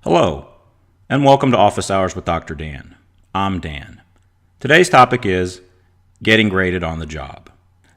Hello, and welcome to Office Hours with Dr. Dan. I'm Dan. Today's topic is getting graded on the job.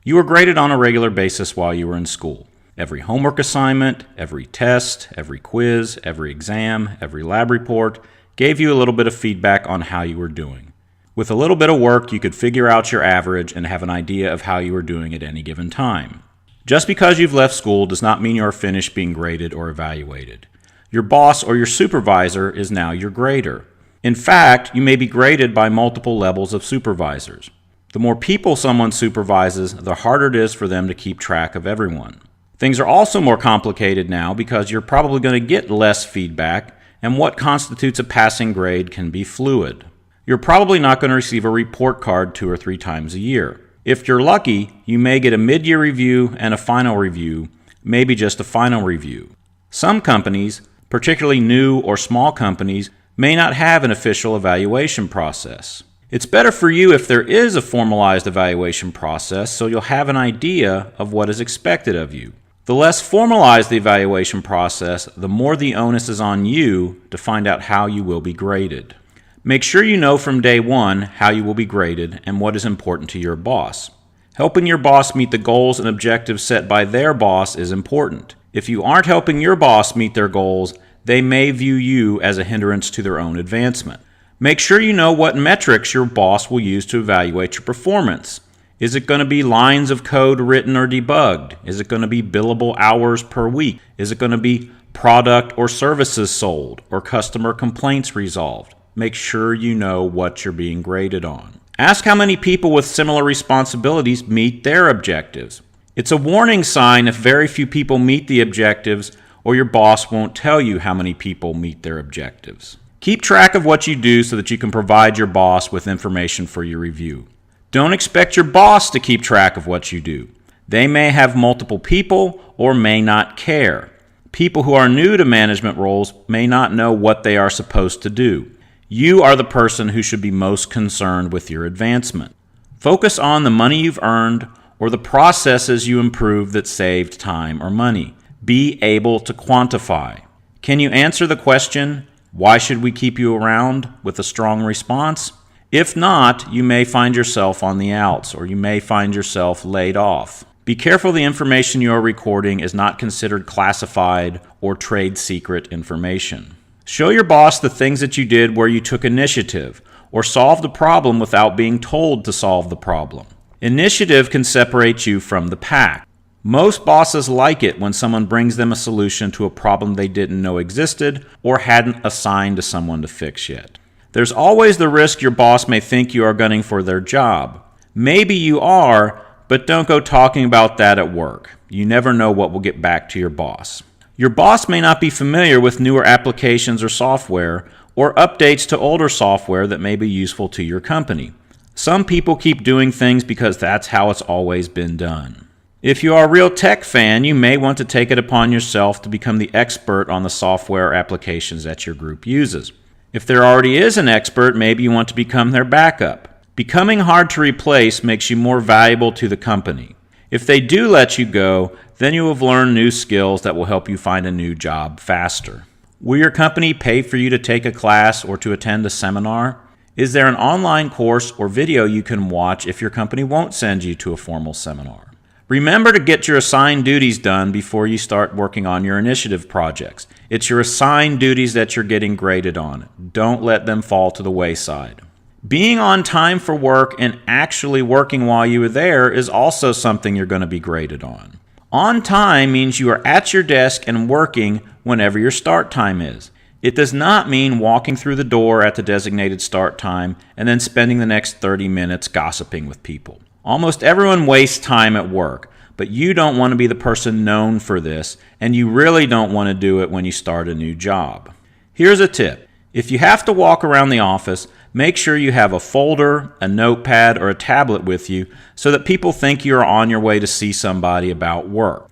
You were graded on a regular basis while you were in school. Every homework assignment, every test, every quiz, every exam, every lab report gave you a little bit of feedback on how you were doing. With a little bit of work, you could figure out your average and have an idea of how you were doing at any given time. Just because you've left school does not mean you are finished being graded or evaluated. Your boss or your supervisor is now your grader. In fact, you may be graded by multiple levels of supervisors. The more people someone supervises, the harder it is for them to keep track of everyone. Things are also more complicated now because you're probably going to get less feedback, and what constitutes a passing grade can be fluid. You're probably not going to receive a report card 2 or 3 times a year. If you're lucky, you may get a mid-year review and a final review, maybe just a final review. Some companies, particularly new or small companies, may not have an official evaluation process. It's better for you if there is a formalized evaluation process so you'll have an idea of what is expected of you. The less formalized the evaluation process, the more the onus is on you to find out how you will be graded. Make sure you know from day one how you will be graded and what is important to your boss. Helping your boss meet the goals and objectives set by their boss is important. If you aren't helping your boss meet their goals, they may view you as a hindrance to their own advancement. Make sure you know what metrics your boss will use to evaluate your performance. Is it going to be lines of code written or debugged? Is it going to be billable hours per week? Is it going to be product or services sold or customer complaints resolved? Make sure you know what you're being graded on. Ask how many people with similar responsibilities meet their objectives. It's a warning sign if very few people meet the objectives, or your boss won't tell you how many people meet their objectives. Keep track of what you do so that you can provide your boss with information for your review. Don't expect your boss to keep track of what you do. They may have multiple people or may not care. People who are new to management roles may not know what they are supposed to do. You are the person who should be most concerned with your advancement. Focus on the money you've earned or the processes you improved that saved time or money. Be able to quantify. Can you answer the question, why should we keep you around, with a strong response? If not, you may find yourself on the outs, or you may find yourself laid off. Be careful the information you are recording is not considered classified or trade secret information. Show your boss the things that you did where you took initiative, or solved a problem without being told to solve the problem. Initiative can separate you from the pack. Most bosses like it when someone brings them a solution to a problem they didn't know existed or hadn't assigned to someone to fix yet. There's always the risk your boss may think you are gunning for their job. Maybe you are, but don't go talking about that at work. You never know what will get back to your boss. Your boss may not be familiar with newer applications or software or updates to older software that may be useful to your company. Some people keep doing things because that's how it's always been done. If you are a real tech fan, you may want to take it upon yourself to become the expert on the software or applications that your group uses. If there already is an expert, maybe you want to become their backup. Becoming hard to replace makes you more valuable to the company. If they do let you go, then you have learned new skills that will help you find a new job faster. Will your company pay for you to take a class or to attend a seminar? Is there an online course or video you can watch if your company won't send you to a formal seminar? Remember to get your assigned duties done before you start working on your initiative projects. It's your assigned duties that you're getting graded on. Don't let them fall to the wayside. Being on time for work and actually working while you are there is also something you're going to be graded on. On time means you are at your desk and working whenever your start time is. It does not mean walking through the door at the designated start time and then spending the next 30 minutes gossiping with people. Almost everyone wastes time at work, but you don't want to be the person known for this, and you really don't want to do it when you start a new job. Here's a tip. If you have to walk around the office, make sure you have a folder, a notepad, or a tablet with you so that people think you are on your way to see somebody about work.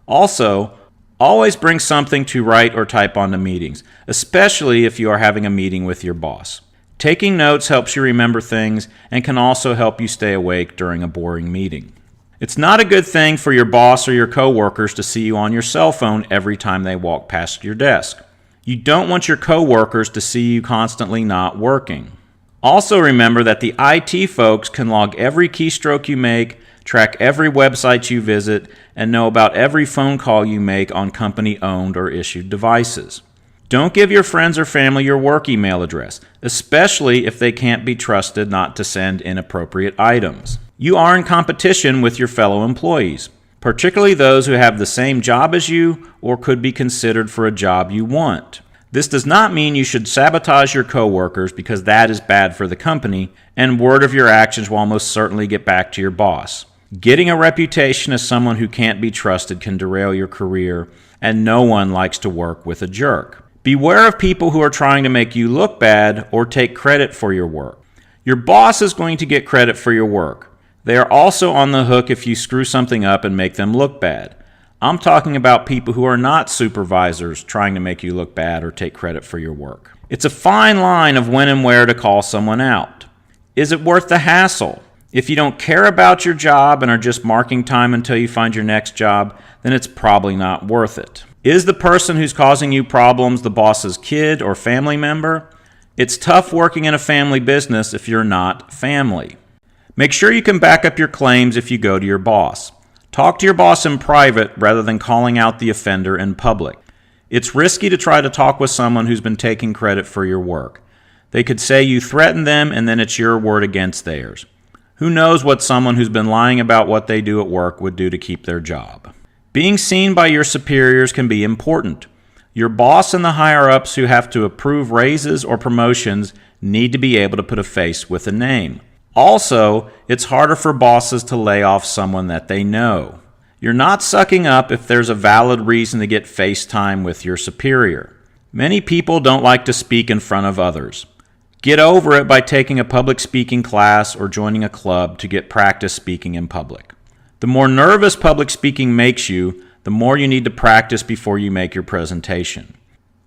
Also, always bring something to write or type on the meetings, especially if you are having a meeting with your boss. Taking notes helps you remember things and can also help you stay awake during a boring meeting. It's not a good thing for your boss or your coworkers to see you on your cell phone every time they walk past your desk. You don't want your coworkers to see you constantly not working. Also remember that the IT folks can log every keystroke you make, track every website you visit, and know about every phone call you make on company-owned or issued devices. Don't give your friends or family your work email address, especially if they can't be trusted not to send inappropriate items. You are in competition with your fellow employees, particularly those who have the same job as you or could be considered for a job you want. This does not mean you should sabotage your coworkers because that is bad for the company, and word of your actions will almost certainly get back to your boss. Getting a reputation as someone who can't be trusted can derail your career, and no one likes to work with a jerk. Beware of people who are trying to make you look bad or take credit for your work. Your boss is going to get credit for your work. They are also on the hook if you screw something up and make them look bad. I'm talking about people who are not supervisors trying to make you look bad or take credit for your work. It's a fine line of when and where to call someone out. Is it worth the hassle? If you don't care about your job and are just marking time until you find your next job, then it's probably not worth it. Is the person who's causing you problems the boss's kid or family member? It's tough working in a family business if you're not family. Make sure you can back up your claims if you go to your boss. Talk to your boss in private rather than calling out the offender in public. It's risky to try to talk with someone who's been taking credit for your work. They could say you threatened them and then it's your word against theirs. Who knows what someone who's been lying about what they do at work would do to keep their job. Being seen by your superiors can be important. Your boss and the higher-ups who have to approve raises or promotions need to be able to put a face with a name. Also, it's harder for bosses to lay off someone that they know. You're not sucking up if there's a valid reason to get face time with your superior. Many people don't like to speak in front of others. Get over it by taking a public speaking class or joining a club to get practice speaking in public. The more nervous public speaking makes you, the more you need to practice before you make your presentation.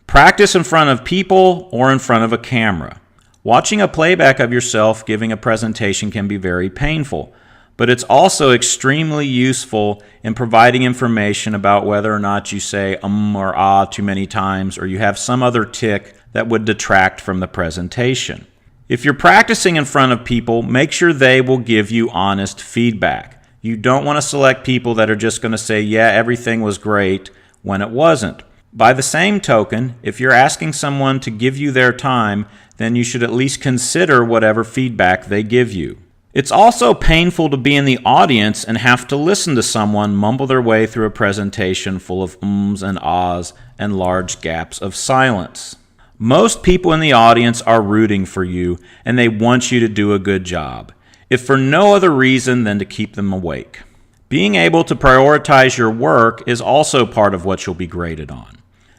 Practice in front of people or in front of a camera. Watching a playback of yourself giving a presentation can be very painful, but it's also extremely useful in providing information about whether or not you say or ah too many times or you have some other tic that would detract from the presentation. If you're practicing in front of people, make sure they will give you honest feedback. You don't want to select people that are just going to say, yeah, everything was great, when it wasn't. By the same token, if you're asking someone to give you their time, then you should at least consider whatever feedback they give you. It's also painful to be in the audience and have to listen to someone mumble their way through a presentation full of ums and ahs and large gaps of silence. Most people in the audience are rooting for you and they want you to do a good job, if for no other reason than to keep them awake. Being able to prioritize your work is also part of what you'll be graded on.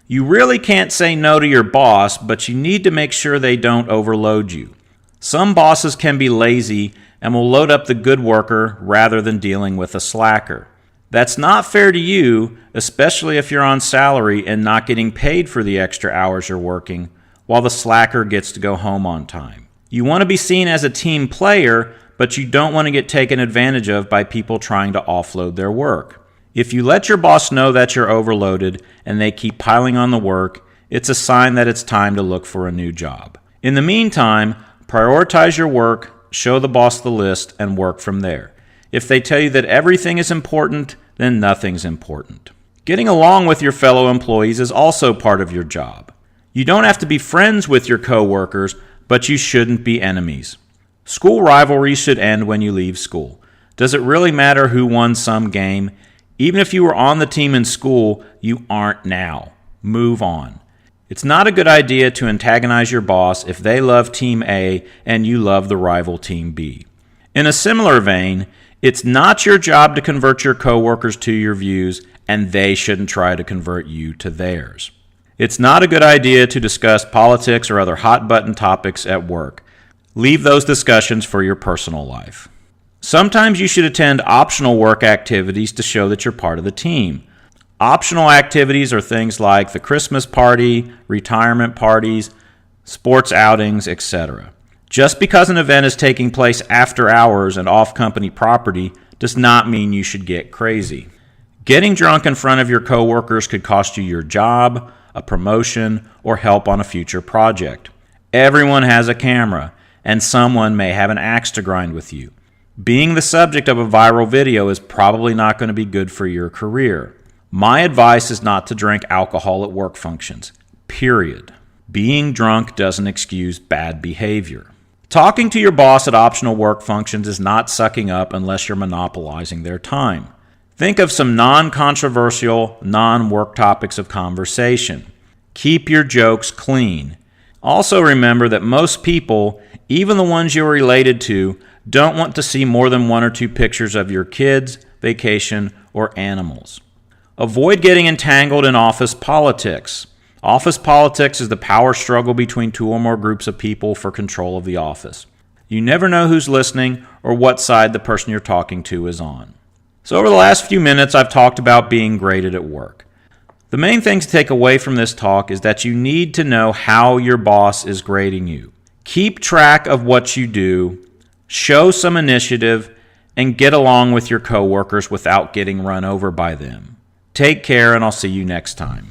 You really can't say no to your boss, but you need to make sure they don't overload you. Some bosses can be lazy and will load up the good worker rather than dealing with a slacker. That's not fair to you, especially if you're on salary and not getting paid for the extra hours you're working, while the slacker gets to go home on time. You want to be seen as a team player, but you don't want to get taken advantage of by people trying to offload their work. If you let your boss know that you're overloaded and they keep piling on the work, it's a sign that it's time to look for a new job. In the meantime, prioritize your work, show the boss the list, and work from there. If they tell you that everything is important, then nothing's important. Getting along with your fellow employees is also part of your job. You don't have to be friends with your coworkers, but you shouldn't be enemies. School rivalries should end when you leave school. Does it really matter who won some game? Even if you were on the team in school, you aren't now. Move on. It's not a good idea to antagonize your boss if they love Team A and you love the rival Team B. In a similar vein, it's not your job to convert your coworkers to your views, and they shouldn't try to convert you to theirs. It's not a good idea to discuss politics or other hot-button topics at work. Leave those discussions for your personal life. Sometimes you should attend optional work activities to show that you're part of the team. Optional activities are things like the Christmas party, retirement parties, sports outings, etc. Just because an event is taking place after hours and off company property does not mean you should get crazy. Getting drunk in front of your coworkers could cost you your job, a promotion, or help on a future project. Everyone has a camera, and someone may have an axe to grind with you. Being the subject of a viral video is probably not going to be good for your career. My advice is not to drink alcohol at work functions, period. Being drunk doesn't excuse bad behavior. Talking to your boss at optional work functions is not sucking up unless you're monopolizing their time. Think of some non-controversial, non-work topics of conversation. Keep your jokes clean. Also remember that most people, even the ones you're related to, don't want to see more than 1 or 2 pictures of your kids, vacation, or animals. Avoid getting entangled in office politics. Office politics is the power struggle between 2 or more groups of people for control of the office. You never know who's listening or what side the person you're talking to is on. So over the last few minutes, I've talked about being graded at work. The main thing to take away from this talk is that you need to know how your boss is grading you. Keep track of what you do, show some initiative, and get along with your coworkers without getting run over by them. Take care, and I'll see you next time.